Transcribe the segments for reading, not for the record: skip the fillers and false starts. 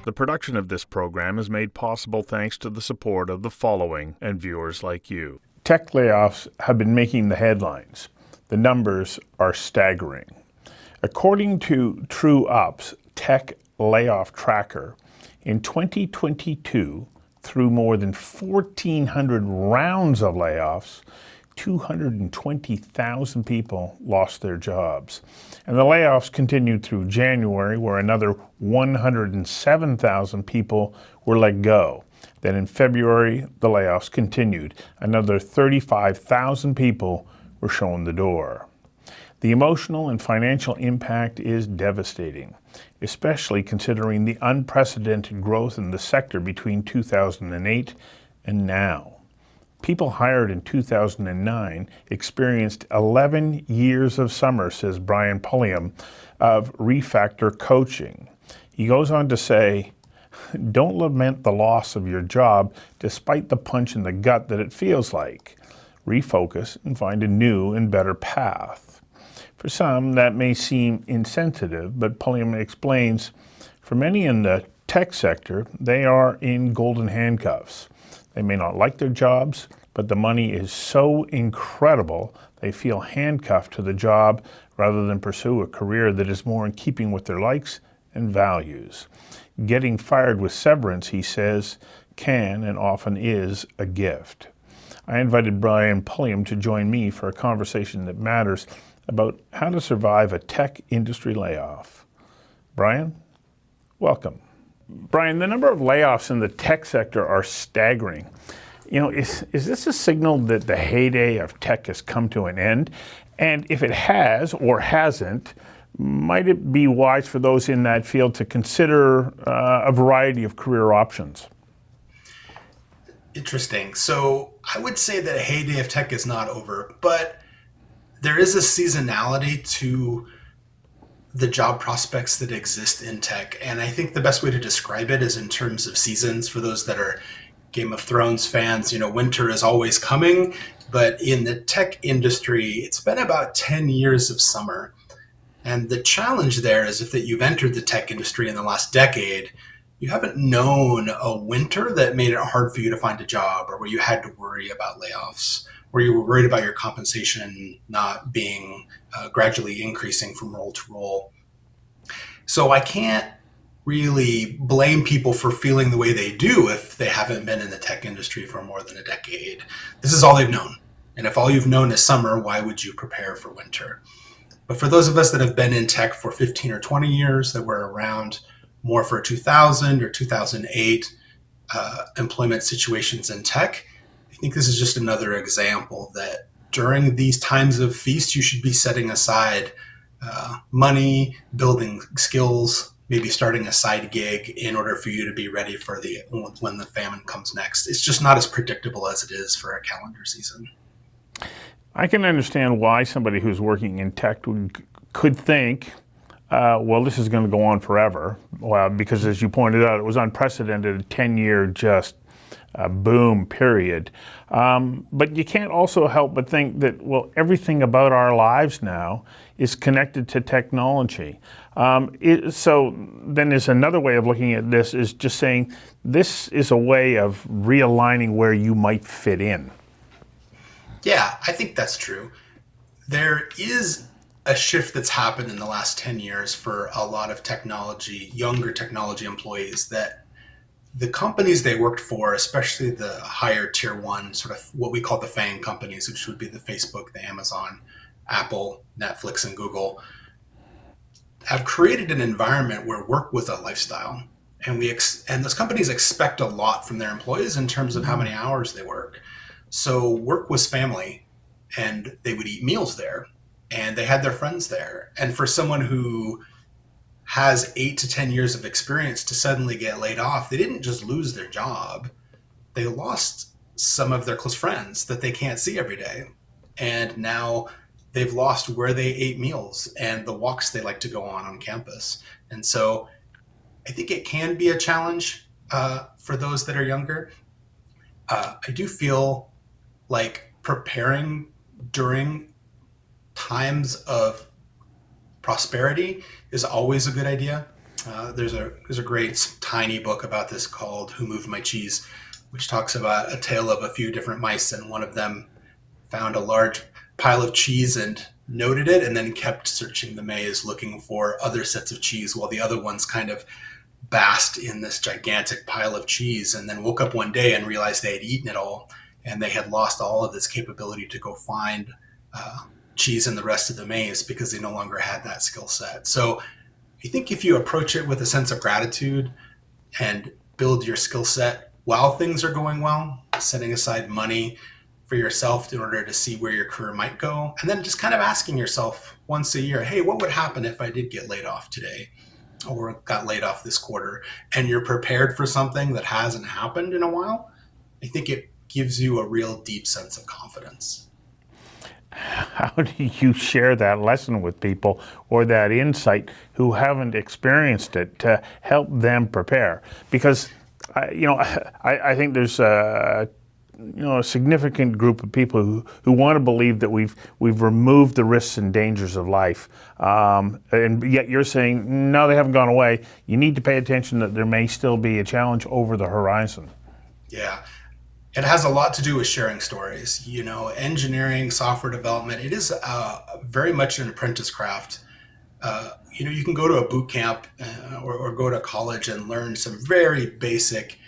The production of this program is made possible thanks to the support of the following and viewers like you. Tech layoffs have been making the headlines. The numbers are staggering. According to TrueUp's tech layoff tracker, in 2022, through more than 1,400 rounds of layoffs, 220,000 people lost their jobs. And the layoffs continued through January, where another 107,000 people were let go. Then in February, the layoffs continued. Another 35,000 people were shown the door. The emotional and financial impact is devastating, especially considering the unprecedented growth in the sector between 2008 and now. People hired in 2009 experienced 11 years of summer, says Pulliam of Refactor Coaching. He goes on to say, don't lament the loss of your job despite the punch in the gut that it feels like. Refocus and find a new and better path. For some, that may seem insensitive, but Pulliam explains, for many in the tech sector, they are in golden handcuffs. They may not like their jobs, but the money is so incredible they feel handcuffed to the job rather than pursue a career that is more in keeping with their likes and values. Getting fired with severance, he says, can and often is a gift. I invited Pulliam to join me for a conversation that matters about how to survive a tech industry layoff. Brian, welcome. Brian, the number of layoffs in the tech sector are staggering. You know, is this a signal that the heyday of tech has come to an end? And if it has or hasn't, might it be wise for those in that field to consider a variety of career options? Interesting. So I would say that a heyday of tech is not over, but there is a seasonality to the job prospects that exist in tech. And I think the best way to describe it is in terms of seasons. For those that are Game of Thrones fans, winter is always coming. But in the tech industry, it's been about 10 years of summer. And the challenge there is if that you've entered the tech industry in the last decade, you haven't known a winter that made it hard for you to find a job, or where you had to worry about layoffs, where you were worried about your compensation not being gradually increasing from role to role. So I can't really blame people for feeling the way they do if they haven't been in the tech industry for more than a decade. This is all they've known. And if all you've known is summer, why would you prepare for winter? But for those of us that have been in tech for 15 or 20 years, that were around more for 2000 or 2008 employment situations in tech, I think this is just another example that during these times of feast, you should be setting aside money, building skills, maybe starting a side gig in order for you to be ready for when the famine comes next. It's just not as predictable as it is for a calendar season. I can understand why somebody who's working in tech could think, well, this is going to go on forever. Well, because as you pointed out, it was unprecedented, a 10-year just boom period. But you can't also help but think that, well, everything about our lives now is connected to technology. So then there's another way of looking at this is just saying this is a way of realigning where you might fit in. Yeah, I think that's true. There is a shift that's happened in the last 10 years for a lot of younger technology employees, that the companies they worked for, especially the higher tier one, sort of what we call the FANG companies, which would be the Facebook, the Amazon, Apple, Netflix, and Google, have created an environment where work was a lifestyle. And those companies expect a lot from their employees in terms of how many hours they work. So work was family, and they would eat meals there, and they had their friends there. And for someone who has 8 to 10 years of experience to suddenly get laid off, they didn't just lose their job. They lost some of their close friends that they can't see every day. And now they've lost where they ate meals and the walks they like to go on campus. And so I think it can be a challenge for those that are younger. I do feel like preparing during times of prosperity is always a good idea. There's a great tiny book about this called "Who Moved My Cheese," which talks about a tale of a few different mice, and one of them found a large pile of cheese and noted it, and then kept searching the maze looking for other sets of cheese, while the other ones kind of basked in this gigantic pile of cheese, and then woke up one day and realized they had eaten it all, and they had lost all of this capability to go find uh, cheese in the rest of the maze because they no longer had that skill set. So I think if you approach it with a sense of gratitude and build your skill set while things are going well, setting aside money for yourself in order to see where your career might go, and then just kind of asking yourself once a year, hey, what would happen if I did get laid off today or got laid off this quarter? And you're prepared for something that hasn't happened in a while. I think it gives you a real deep sense of confidence. How do you share that lesson with people or that insight who haven't experienced it to help them prepare? Because I think there's a significant group of people who want to believe that we've removed the risks and dangers of life, and yet you're saying no, they haven't gone away. You need to pay attention that there may still be a challenge over the horizon. Yeah. It has a lot to do with sharing stories. Engineering, software development, it is very much an apprentice craft. You can go to a boot camp or go to college and learn some very basic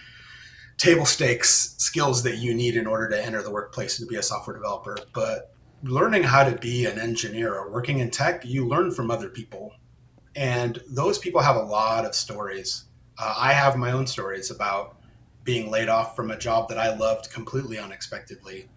table stakes skills that you need in order to enter the workplace and to be a software developer. But learning how to be an engineer or working in tech, you learn from other people. And those people have a lot of stories. I have my own stories about being laid off from a job that I loved completely unexpectedly.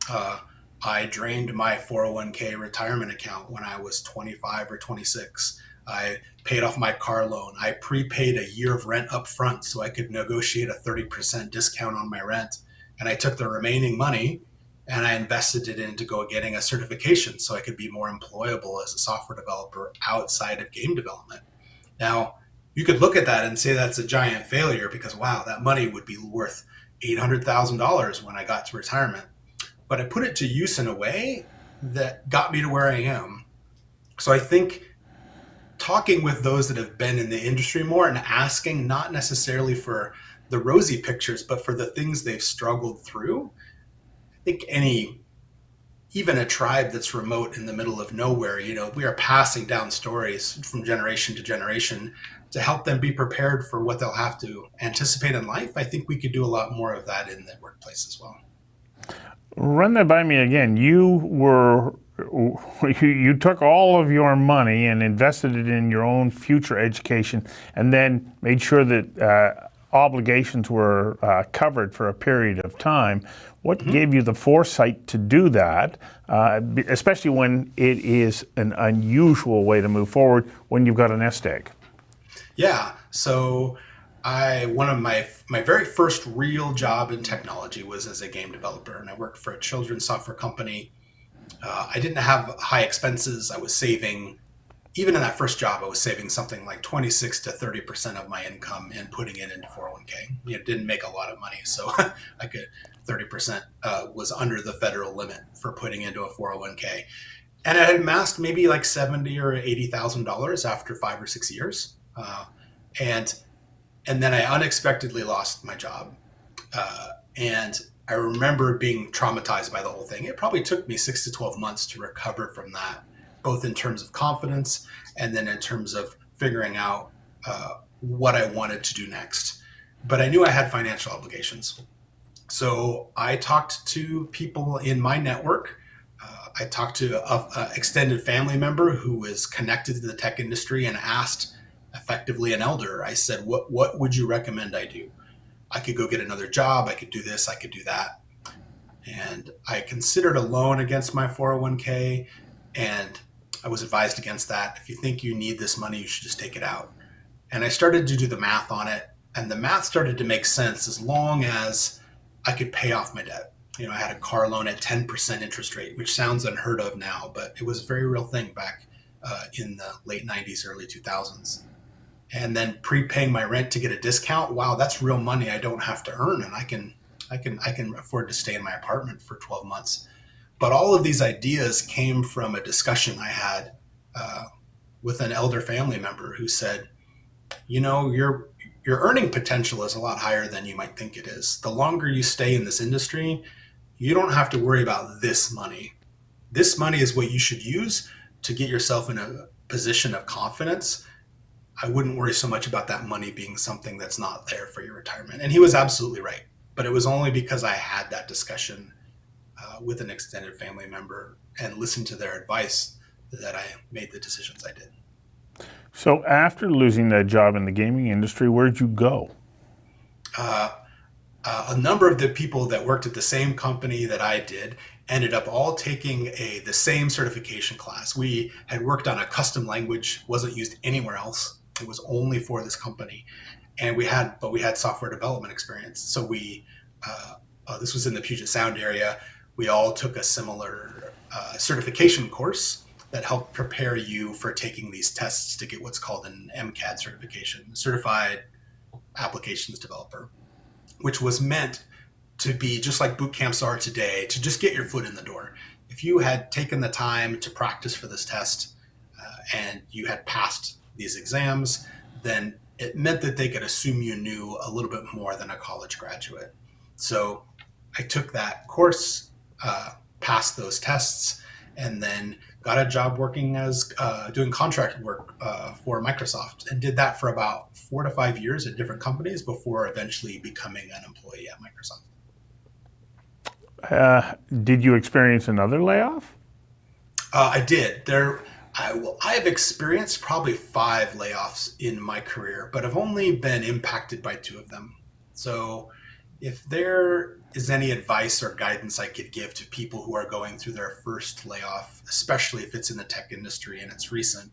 Uh, I drained my 401k retirement account when I was 25 or 26. I paid off my car loan. I prepaid a year of rent up front so I could negotiate a 30% discount on my rent. And I took the remaining money and I invested it into getting a certification so I could be more employable as a software developer outside of game development. Now, you could look at that and say that's a giant failure because, wow, that money would be worth $800,000 when I got to retirement. But I put it to use in a way that got me to where I am. So I think talking with those that have been in the industry more and asking not necessarily for the rosy pictures, but for the things they've struggled through. I think even a tribe that's remote in the middle of nowhere, we are passing down stories from generation to generation to help them be prepared for what they'll have to anticipate in life. I think we could do a lot more of that in the workplace as well. Run that by me again. You took all of your money and invested it in your own future education, and then made sure that obligations were covered for a period of time. What gave you the foresight to do that, especially when it is an unusual way to move forward when you've got a nest egg? Yeah. So one of my very first real job in technology was as a game developer, and I worked for a children's software company. I didn't have high expenses. I was saving, even in that first job, I was saving something like 26 to 30% of my income and putting it into 401k. It didn't make a lot of money, so I could 30% was under the federal limit for putting into a 401k, and I had amassed maybe like 70 or $80,000 after 5 or 6 years, and and then I unexpectedly lost my job. And I remember being traumatized by the whole thing. It probably took me 6 to 12 months to recover from that, both in terms of confidence and then in terms of figuring out what I wanted to do next. But I knew I had financial obligations. So I talked to people in my network. I talked to a extended family member who was connected to the tech industry and asked effectively an elder. I said, what would you recommend I do? I could go get another job. I could do this. I could do that. And I considered a loan against my 401k, and I was advised against that. If you think you need this money, you should just take it out. And I started to do the math on it, and the math started to make sense as long as I could pay off my debt. I had a car loan at 10% interest rate, which sounds unheard of now, but it was a very real thing back in the late 90s, early 2000s. And then prepaying my rent to get a discount. Wow, that's real money I don't have to earn, and I can afford to stay in my apartment for 12 months. But all of these ideas came from a discussion I had uh, with an elder family member who said, your earning potential is a lot higher than you might think it is. The longer you stay in this industry, you don't have to worry about this money. This money is what you should use to get yourself in a position of confidence. I wouldn't worry so much about that money being something that's not there for your retirement. And he was absolutely right. But it was only because I had that discussion with an extended family member and listened to their advice that I made the decisions I did. So after losing that job in the gaming industry, where'd you go? A number of the people that worked at the same company that I did ended up all taking the same certification class. We had worked on a custom language, wasn't used anywhere else. It was only for this company, and we had software development experience. So this was in the Puget Sound area. We all took a similar certification course that helped prepare you for taking these tests to get what's called an MCAD certification, Certified Applications Developer, which was meant to be just like boot camps are today, to just get your foot in the door. If you had taken the time to practice for this test and you had passed these exams, then it meant that they could assume you knew a little bit more than a college graduate. So I took that course, passed those tests, and then got a job working as doing contract work for Microsoft, and did that for about 4 to 5 years at different companies before eventually becoming an employee at Microsoft. Did you experience another layoff? I did. I have experienced probably 5 layoffs in my career, but I've only been impacted by 2 of them. So if there is any advice or guidance I could give to people who are going through their first layoff, especially if it's in the tech industry and it's recent,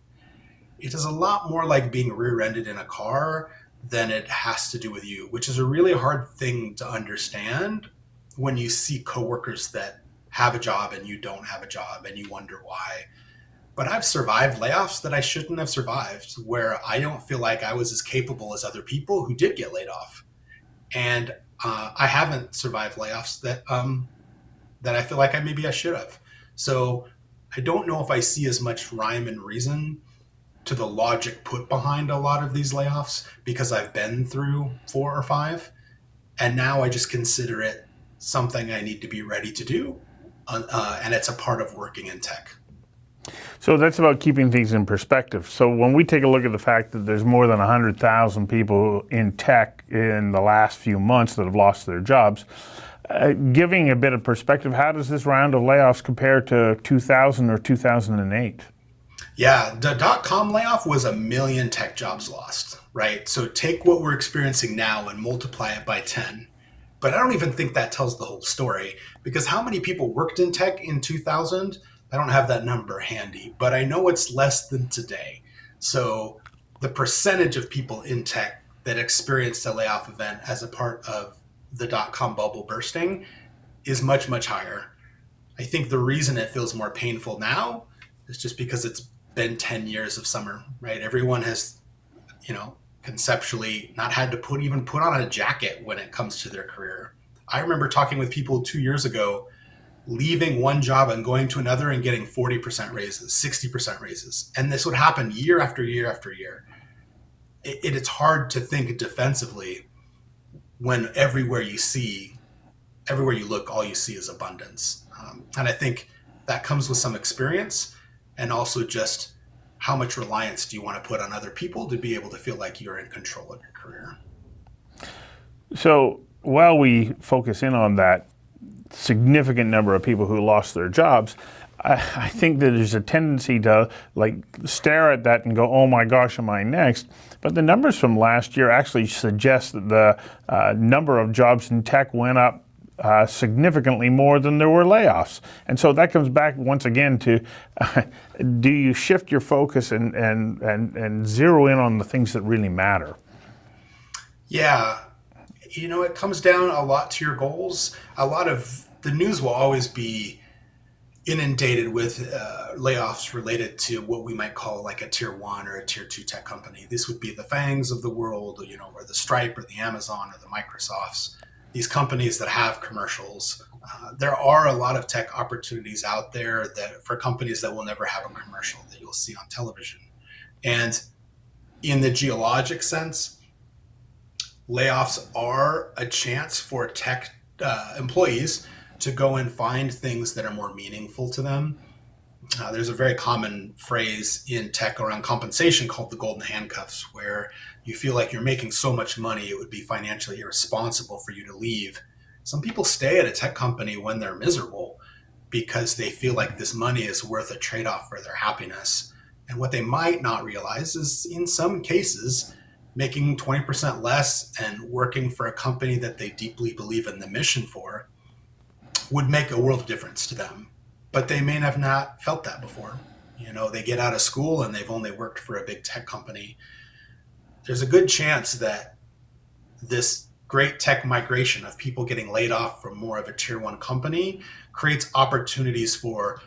it is a lot more like being rear-ended in a car than it has to do with you, which is a really hard thing to understand when you see coworkers that have a job and you don't have a job and you wonder why. But I've survived layoffs that I shouldn't have survived, where I don't feel like I was as capable as other people who did get laid off. And I haven't survived layoffs that I feel like maybe I should have. So I don't know if I see as much rhyme and reason to the logic put behind a lot of these layoffs, because I've been through 4 or 5, and now I just consider it something I need to be ready to do, and it's a part of working in tech. So that's about keeping things in perspective. So when we take a look at the fact that there's more than 100,000 people in tech in the last few months that have lost their jobs, giving a bit of perspective, how does this round of layoffs compare to 2000 or 2008? Yeah, the .com layoff was 1 million tech jobs lost, right? So take what we're experiencing now and multiply it by 10. But I don't even think that tells the whole story, because how many people worked in tech in 2000? I don't have that number handy, but I know it's less than today. So the percentage of people in tech that experienced a layoff event as a part of the .com bubble bursting is much, much higher. I think the reason it feels more painful now is just because it's been 10 years of summer, right? Everyone has, conceptually not had to put on a jacket when it comes to their career. I remember talking with people 2 years ago, leaving one job and going to another and getting 40% raises, 60% raises. And this would happen year after year after year. It's hard to think defensively when everywhere you look, all you see is abundance. And I think that comes with some experience, and also just how much reliance do you want to put on other people to be able to feel like you're in control of your career. So while we focus in on that significant number of people who lost their jobs, I think that there's a tendency to stare at that and go, oh my gosh, am I next? But the numbers from last year actually suggest that the number of jobs in tech went up significantly more than there were layoffs. And so that comes back once again to, do you shift your focus and zero in on the things that really matter? Yeah. It comes down a lot to your goals. A lot of the news will always be inundated with layoffs related to what we might call like a tier 1 or a tier 2 tech company. This would be the FANGs of the world, or the Stripe or the Amazon or the Microsofts, these companies that have commercials. There are a lot of tech opportunities out there that for companies that will never have a commercial that you'll see on television. And In the geologic sense, layoffs are a chance for tech employees to go and find things that are more meaningful to them. There's a very common phrase in tech around compensation called the golden handcuffs, where you feel like you're making so much money it would be financially irresponsible for you to leave. Some people stay at a tech company when they're miserable because they feel like this money is worth a trade off for their happiness. And what they might not realize is, in some cases, making 20% less and working for a company that they deeply believe in the mission for would make a world of difference to them. But they may have not felt that before. They get out of school and they've only worked for a big tech company. There's a good chance that this great tech migration of people getting laid off from more of a tier one company creates opportunities for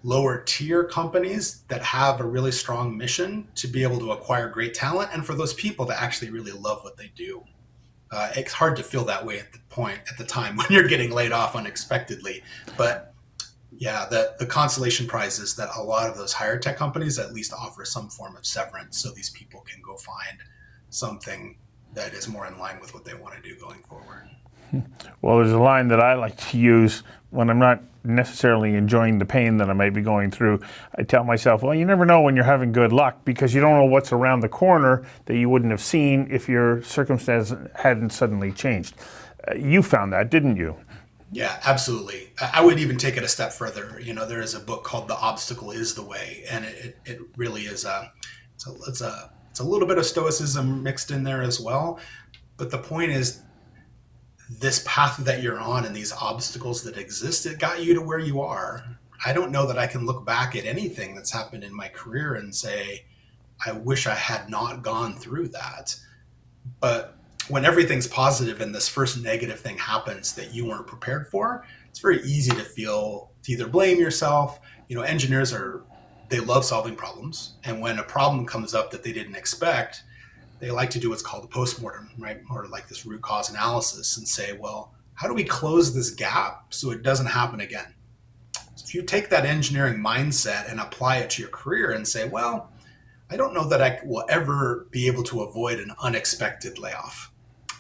lower tier companies that have a really strong mission to be able to acquire great talent, and for those people that actually really love what they do. It's hard to feel that way at the time when you're getting laid off unexpectedly. But yeah, the consolation prize is that a lot of those higher tech companies at least offer some form of severance so these people can go find something that is more in line with what they want to do going forward. Well, there's a line that I like to use when I'm not necessarily enjoying the pain that I may be going through. I tell myself, well, you never know when you're having good luck because you don't know what's around the corner that you wouldn't have seen if your circumstance hadn't suddenly changed. You found that, didn't you? Yeah, absolutely. I would even take it a step further. There is a book called "The Obstacle Is the Way," and it really is it's a little bit of stoicism mixed in there as well. But the point is, this path that you're on and these obstacles that exist, it got you to where you are. I don't know that I can look back at anything that's happened in my career and say, I wish I had not gone through that. But when everything's positive and this first negative thing happens that you weren't prepared for, it's very easy to either blame yourself. Engineers they love solving problems. And when a problem comes up that they didn't expect, they like to do what's called a postmortem, right? Or like this root cause analysis and say, well, how do we close this gap so it doesn't happen again? So if you take that engineering mindset and apply it to your career and say, well, I don't know that I will ever be able to avoid an unexpected layoff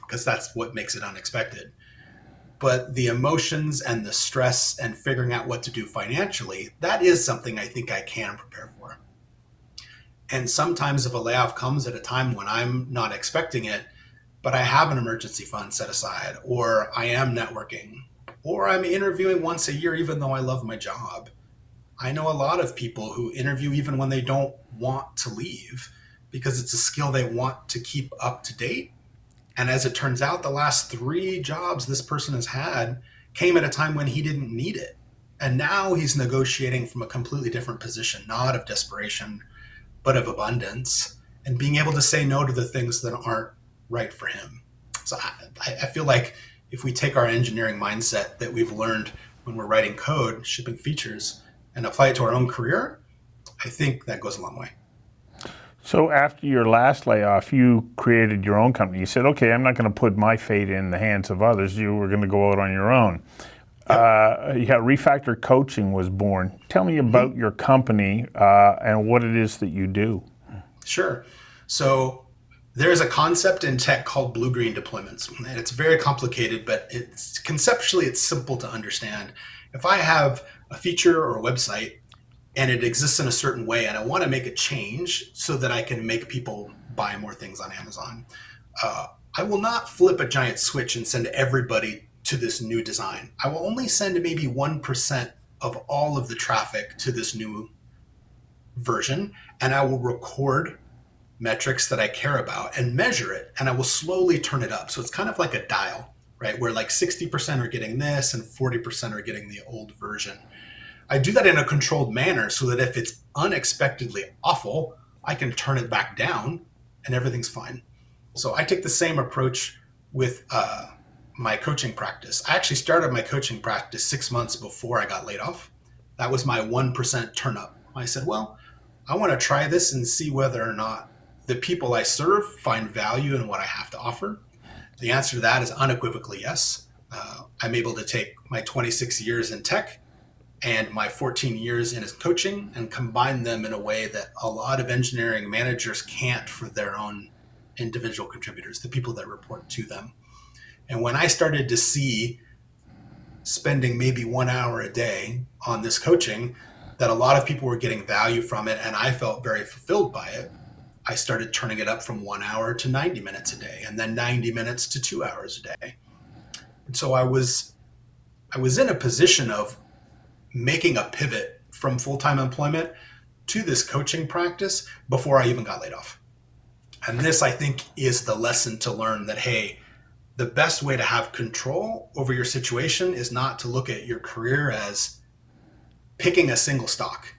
because that's what makes it unexpected. But the emotions and the stress and figuring out what to do financially, that is something I think I can prepare for. And sometimes if a layoff comes at a time when I'm not expecting it, but I have an emergency fund set aside, or I am networking, or I'm interviewing once a year, even though I love my job. I know a lot of people who interview even when they don't want to leave because it's a skill they want to keep up to date. And as it turns out, the last 3 jobs this person has had came at a time when he didn't need it. And now he's negotiating from a completely different position, not of desperation, but of abundance, and being able to say no to the things that aren't right for him. So I feel like if we take our engineering mindset that we've learned when we're writing code, shipping features, and apply it to our own career, I think that goes a long way. So after your last layoff, you created your own company. You said, okay, I'm not going to put my fate in the hands of others. You were going to go out on your own. Yep. Refactor Coaching was born. Tell me about your company and what it is that you do. Sure. So there's a concept in tech called blue-green deployments, and it's very complicated, but conceptually it's simple to understand. If I have a feature or a website and it exists in a certain way and I want to make a change so that I can make people buy more things on Amazon, I will not flip a giant switch and send everybody to this new design. I will only send maybe 1% of all of the traffic to this new version, and I will record metrics that I care about and measure it, and I will slowly turn it up. So it's kind of like a dial, right? Where like 60% are getting this and 40% are getting the old version. I do that in a controlled manner so that if it's unexpectedly awful, I can turn it back down and everything's fine. So I take the same approach with my coaching practice. I actually started my coaching practice 6 months before I got laid off. That was my 1% turn up. I said, well, I want to try this and see whether or not the people I serve find value in what I have to offer. The answer to that is unequivocally yes. I'm able to take my 26 years in tech and my 14 years in coaching and combine them in a way that a lot of engineering managers can't for their own individual contributors, the people that report to them. And when I started to see spending maybe 1 hour a day on this coaching, that a lot of people were getting value from it, and I felt very fulfilled by it, I started turning it up from 1 hour to 90 minutes a day, and then 90 minutes to 2 hours a day. And so I was in a position of making a pivot from full-time employment to this coaching practice before I even got laid off. And this, I think, is the lesson to learn that, hey, the best way to have control over your situation is not to look at your career as picking a single stock.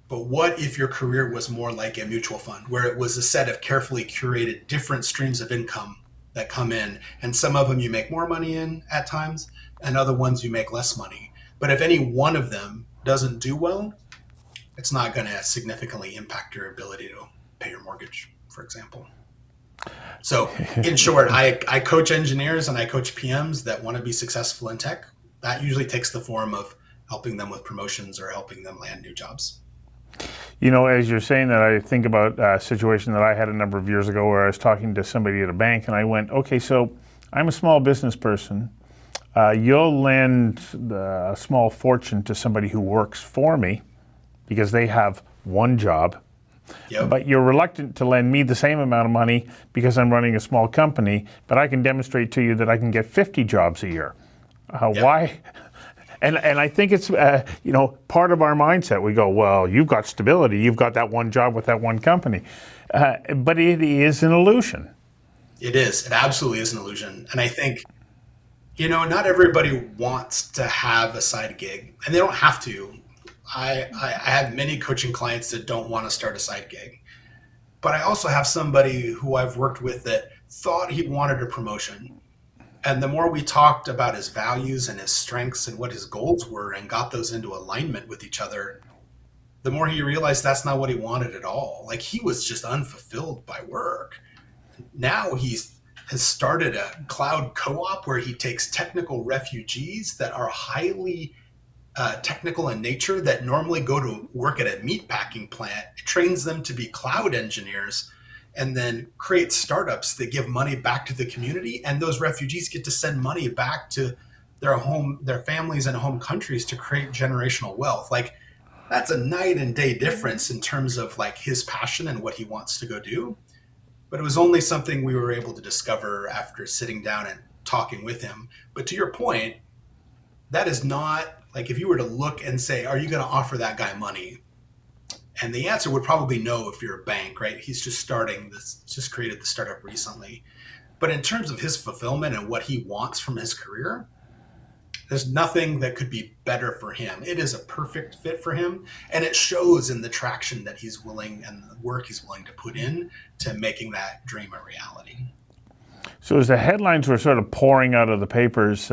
But what if your career was more like a mutual fund, where it was a set of carefully curated different streams of income that come in, and some of them you make more money in at times, and other ones you make less money. But if any one of them doesn't do well, it's not going to significantly impact your ability to pay your mortgage, for example. So in short, I coach engineers and I coach PMs that want to be successful in tech. That usually takes the form of helping them with promotions or helping them land new jobs. You know, as you're saying that, I think about a situation that I had a number of years ago where I was talking to somebody at a bank, and I went, okay, so I'm a small business person. You'll lend a small fortune to somebody who works for me because they have one job. Yep. But you're reluctant to lend me the same amount of money because I'm running a small company, but I can demonstrate to you that I can get 50 jobs a year. Yep. Why? And I think it's, part of our mindset. We go, well, you've got stability. You've got that one job with that one company. But it is an illusion. It is. It absolutely is an illusion. And I think, not everybody wants to have a side gig, and they don't have to. I have many coaching clients that don't want to start a side gig. But I also have somebody who I've worked with that thought he wanted a promotion. And the more we talked about his values and his strengths and what his goals were and got those into alignment with each other, the more he realized that's not what he wanted at all. Like, he was just unfulfilled by work. Now has started a cloud co-op where he takes technical refugees that are highly technical in nature that normally go to work at a meatpacking plant, trains them to be cloud engineers, and then create startups that give money back to the community. And those refugees get to send money back to their families and home countries to create generational wealth. Like, that's a night and day difference in terms of like his passion and what he wants to go do. But it was only something we were able to discover after sitting down and talking with him. But to your point, that is not like, if you were to look and say, are you going to offer that guy money? And the answer would probably no if you're a bank, right? He's just created the startup recently. But in terms of his fulfillment and what he wants from his career, there's nothing that could be better for him. It is a perfect fit for him. And it shows in the traction that he's willing and the work he's willing to put in to making that dream a reality. So as the headlines were sort of pouring out of the papers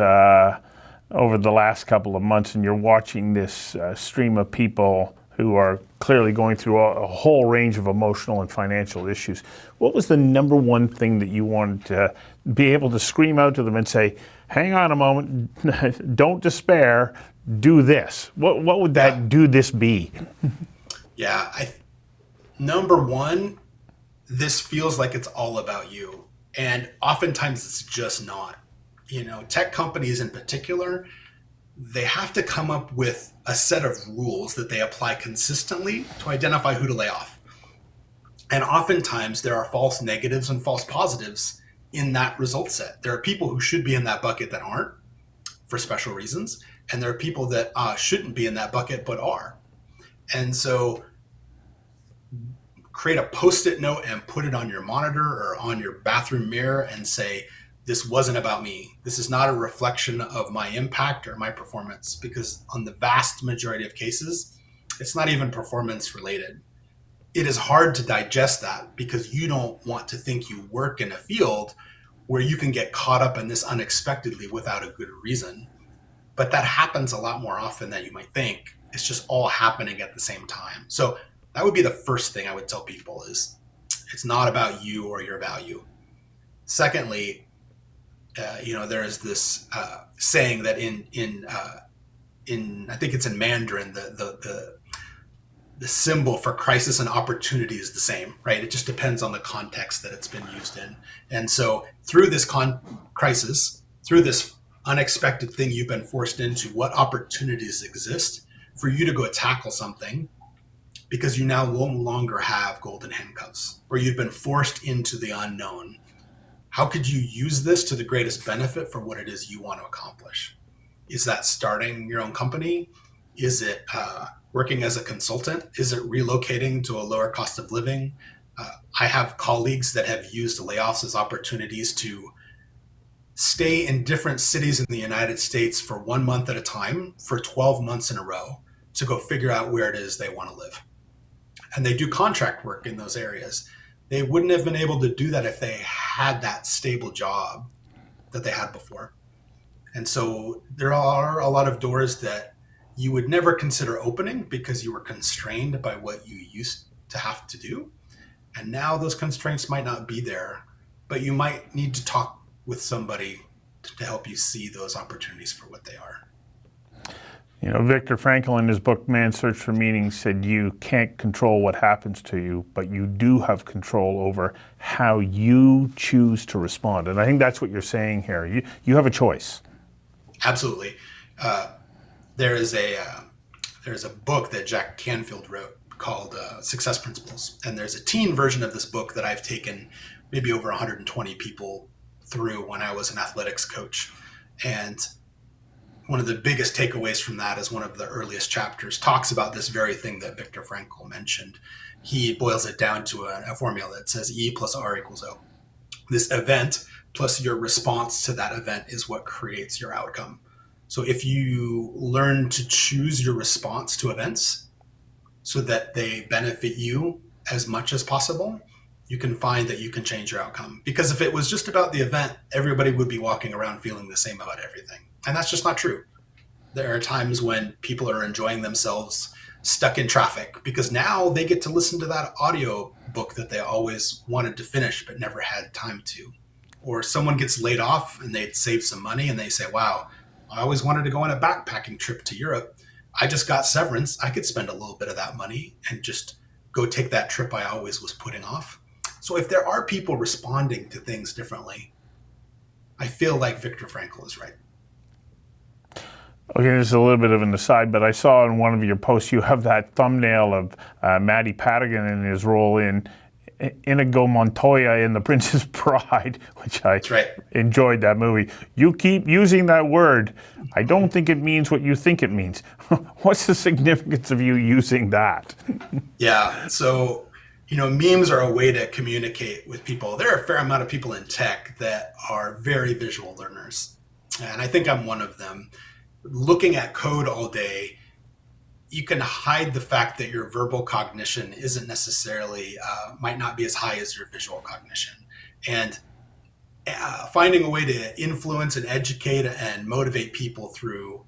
over the last couple of months, and you're watching this stream of people who are clearly going through a whole range of emotional and financial issues, what was the number one thing that you wanted to be able to scream out to them and say, hang on a moment, don't despair, do this? What would that do this be? Yeah, number one, this feels like it's all about you. And oftentimes it's just not. Tech companies in particular, they have to come up with a set of rules that they apply consistently to identify who to lay off. And oftentimes there are false negatives and false positives in that result set. There are people who should be in that bucket that aren't for special reasons. And there are people that shouldn't be in that bucket but are. And so create a Post-it note and put it on your monitor or on your bathroom mirror and say, this wasn't about me. This is not a reflection of my impact or my performance, because on the vast majority of cases, it's not even performance related. It is hard to digest that because you don't want to think you work in a field where you can get caught up in this unexpectedly without a good reason. But that happens a lot more often than you might think. It's just all happening at the same time. So that would be the first thing I would tell people is it's not about you or your value. Secondly, there is this saying that in I think it's in Mandarin, the symbol for crisis and opportunity is the same, right? It just depends on the context that it's been used in. And so through this crisis, through this unexpected thing you've been forced into, what opportunities exist for you to go tackle something because you now no longer have golden handcuffs, or you've been forced into the unknown. How could you use this to the greatest benefit for what it is you want to accomplish? Is that starting your own company? Is it working as a consultant? Is it relocating to a lower cost of living? I have colleagues that have used layoffs as opportunities to stay in different cities in the United States for 1 month at a time for 12 months in a row to go figure out where it is they want to live. And they do contract work in those areas. They wouldn't have been able to do that if they had that stable job that they had before. And so there are a lot of doors that you would never consider opening because you were constrained by what you used to have to do. And now those constraints might not be there, but you might need to talk with somebody to help you see those opportunities for what they are. You know, Viktor Frankl in his book, Man's Search for Meaning, said you can't control what happens to you, but you do have control over how you choose to respond. And I think that's what you're saying here. You have a choice. Absolutely. There's a book that Jack Canfield wrote called Success Principles. And there's a teen version of this book that I've taken maybe over 120 people through when I was an athletics coach. And one of the biggest takeaways from that is one of the earliest chapters talks about this very thing that Viktor Frankl mentioned. He boils it down to a formula that says E plus R equals O. This event plus your response to that event is what creates your outcome. So if you learn to choose your response to events so that they benefit you as much as possible, you can find that you can change your outcome. Because if it was just about the event, everybody would be walking around feeling the same about everything. And that's just not true. There are times when people are enjoying themselves stuck in traffic because now they get to listen to that audio book that they always wanted to finish but never had time to. Or someone gets laid off and they'd save some money and they say, wow, I always wanted to go on a backpacking trip to Europe. I just got severance. I could spend a little bit of that money and just go take that trip I always was putting off. So if there are people responding to things differently, I feel like Viktor Frankl is right. Okay, this is a little bit of an aside, but I saw in one of your posts you have that thumbnail of Matty Patagon in his role in Inigo Montoya in The Princess Bride, which I enjoyed that movie. You keep using that word. I don't think it means what you think it means. What's the significance of you using that? Yeah, so, memes are a way to communicate with people. There are a fair amount of people in tech that are very visual learners, and I think I'm one of them. Looking at code all day, you can hide the fact that your verbal cognition isn't necessarily, might not be as high as your visual cognition. And finding a way to influence and educate and motivate people through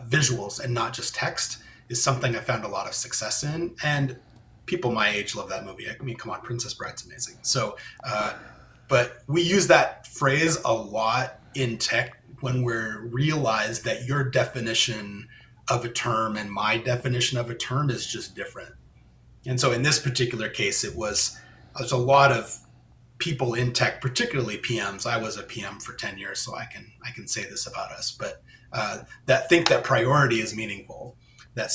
visuals and not just text is something I found a lot of success in. And people my age love that movie. I mean, come on, Princess Bride's amazing. So, but we use that phrase a lot in tech when we're realized that your definition of a term and my definition of a term is just different. And so in this particular case, there's a lot of people in tech, particularly PMs. I was a PM for 10 years, so I can say this about us, but that think that priority is meaningful. That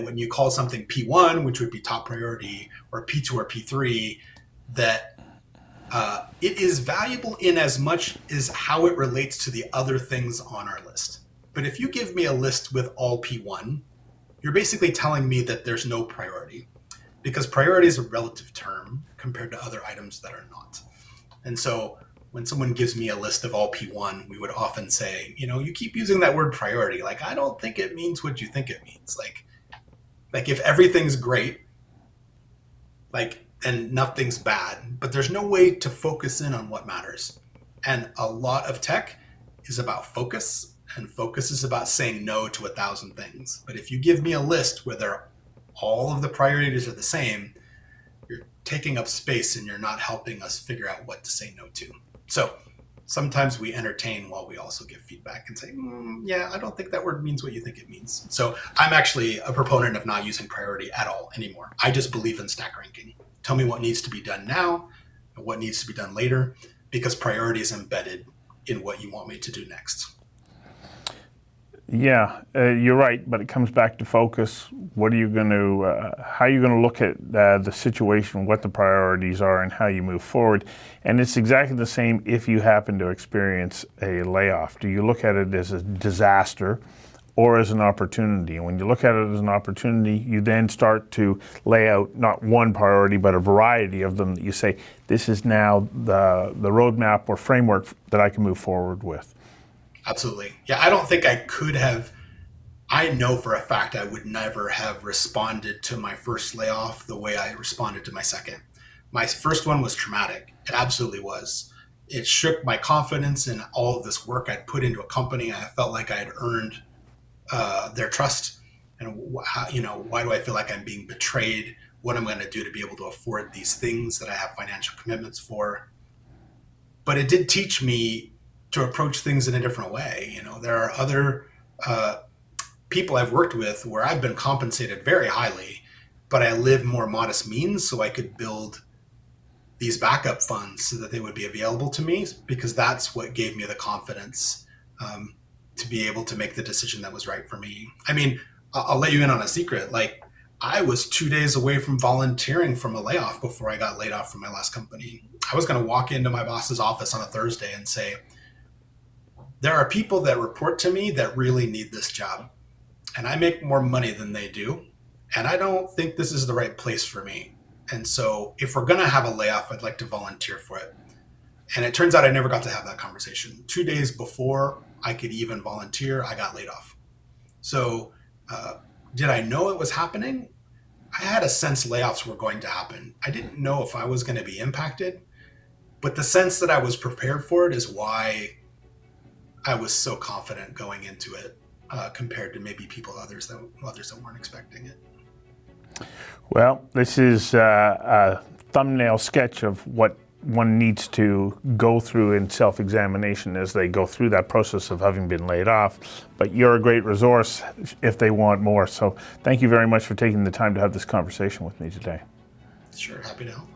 when you call something P1, which would be top priority, or P2 or P3, that it is valuable in as much as how it relates to the other things on our list. But if you give me a list with all P1, you're basically telling me that there's no priority, because priority is a relative term compared to other items that are not. And so when someone gives me a list of all P1, we would often say, you keep using that word priority. Like, I don't think it means what you think it means. Like if everything's great, and nothing's bad, but there's no way to focus in on what matters. And a lot of tech is about focus, and focus is about saying no to 1,000 things. But if you give me a list where all of the priorities are the same, you're taking up space and you're not helping us figure out what to say no to. So sometimes we entertain while we also give feedback and say, yeah, I don't think that word means what you think it means. So I'm actually a proponent of not using priority at all anymore. I just believe in stack ranking. Tell me what needs to be done now and what needs to be done later, because priority is embedded in what you want me to do next. Yeah, you're right, but it comes back to focus. What are you going to, how are you going to look at the situation, what the priorities are, and how you move forward? And it's exactly the same if you happen to experience a layoff. Do you look at it as a disaster or as an opportunity? And when you look at it as an opportunity, you then start to lay out not one priority, but a variety of them that you say, this is now the roadmap or framework that I can move forward with. Absolutely. Yeah, I don't think I could have. I know for a fact I would never have responded to my first layoff the way I responded to my second. My first one was traumatic. It absolutely was. It shook my confidence in all of this work I'd put into a company. I felt like I had earned their trust. And why do I feel like I'm being betrayed? What am I going to do to be able to afford these things that I have financial commitments for? But it did teach me to approach things in a different way. There are other people I've worked with where I've been compensated very highly, but I live more modest means, so I could build these backup funds so that they would be available to me, because that's what gave me the confidence to be able to make the decision that was right for me. I mean, I'll let you in on a secret. Like, I was 2 days away from volunteering from a layoff before I got laid off from my last company. I was going to walk into my boss's office on a Thursday and say, there are people that report to me that really need this job, and I make more money than they do, and I don't think this is the right place for me. And so if we're going to have a layoff, I'd like to volunteer for it. And it turns out I never got to have that conversation. 2 days before I could even volunteer, I got laid off. So did I know it was happening? I had a sense layoffs were going to happen. I didn't know if I was going to be impacted, but the sense that I was prepared for it is why I was so confident going into it, compared to maybe others that weren't expecting it. Well, this is a thumbnail sketch of what one needs to go through in self-examination as they go through that process of having been laid off. But you're a great resource if they want more. So thank you very much for taking the time to have this conversation with me today. Sure, happy to help.